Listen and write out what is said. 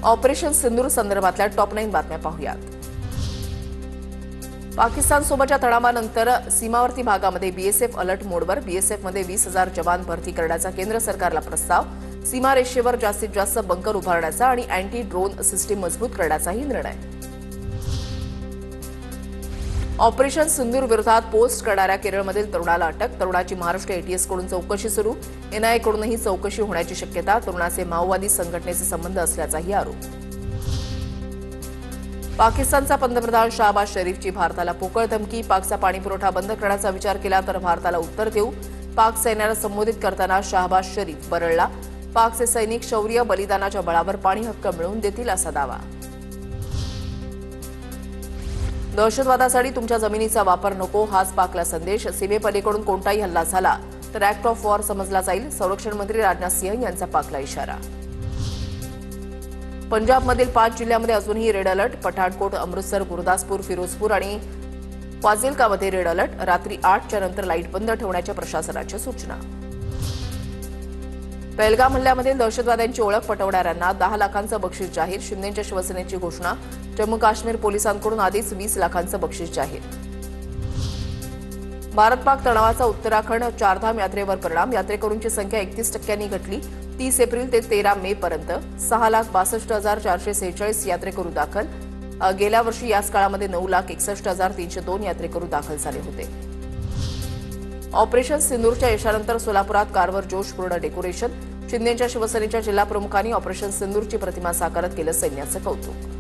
Operation सिंदूर संदर्भातल्या top 9 बातम्या पाहूयात। पाकिस्तान सोबतच्या तणावानंतर सीमावर्ती भागामध्ये बीएसएफ अलर्ट मोडवर। बीएसएफमध्ये 20,000 जवान भरती करण्याचा केंद्र सरकारला प्रस्ताव। सीमारेषेवर जास्तीत जास्त बंकर उभारण्याचा आणि अँटी ड्रोन सिस्टीम मजबूत करण्याचाही निर्णय। ऑपरेशन सिंदूर विरोधात पोस्ट करणाऱ्या केरळमधील तरुणाला अटक। तरुणाची महाराष्ट्र एटीएसकडून चौकशी सुरू। एनआयएकडूनही चौकशी होण्याची शक्यता। तरुणाचे माओवादी संघटनेचे संबंध असल्याचाही आरोप। पाकिस्तानचा पंतप्रधान शाहबाज शरीफची भारताला पोकळ धमकी। पाकचा पाणीपुरवठा बंद करण्याचा विचार केला तर भारताला उत्तर देऊ। पाक सैन्याला संबोधित करताना शाहबाज शरीफ बरळला। पाकचे सैनिक शौर्य बलिदानाच्या बळावर पाणी हक्क मिळवून देतील असा दावा। दहशतवादासाठी तुमच्या जमिनीचा वापर नको हाच पाकला संदेश। सीमेपलीकडून कोणताही हल्ला झाला तर ऍक्ट ऑफ वॉर समजला जाईल। संरक्षण मंत्री राजनाथ सिंह यांचा पाकला इशारा। पंजाबमधील 5 जिल्ह्यांमध्ये अजूनही रेड अलर्ट। पठाणकोट, अमृतसर, गुरदासपूर, फिरोजपूर आणि फाजिल्कामध्ये रेड अलर्ट। रात्री 8च्या नंतर लाईट बंद ठेवण्याच्या प्रशासनाच्या सूचना। पहलगाम हल्ल्यामध्ये दहशतवाद्यांची ओळख पटवणाऱ्यांना 10 लाखांचं बक्षीस जाहीर। शिंदेच्या शिवसेनेची घोषणा। जम्मू काश्मीर पोलिसांकडून आधीच 20 लाखांचं बक्षीस जाहीर। भारत पाक तणावाचा उत्तराखंड चारधाम यात्रेवर परिणाम। यात्रेकरूंची संख्या 31% घटली। 30 एप्रिल ते 13 मे पर्यंत 6,62,446 यात्रेकरू दाखल। गेल्या वर्षी याच काळामध्ये 9,61,302 यात्रेकरू दाखल झाले होते। ऑपरेशन सिंदूरच्या यशानंतर सोलापुरात कारवर जोशपूर्ण डेकोरेशन। शिंदेच्या शिवसेनेच्या जिल्हा प्रमुखांनी ऑपरेशन सिंदूरची प्रतिमा साकारत केलं सैन्याचं कौतुक।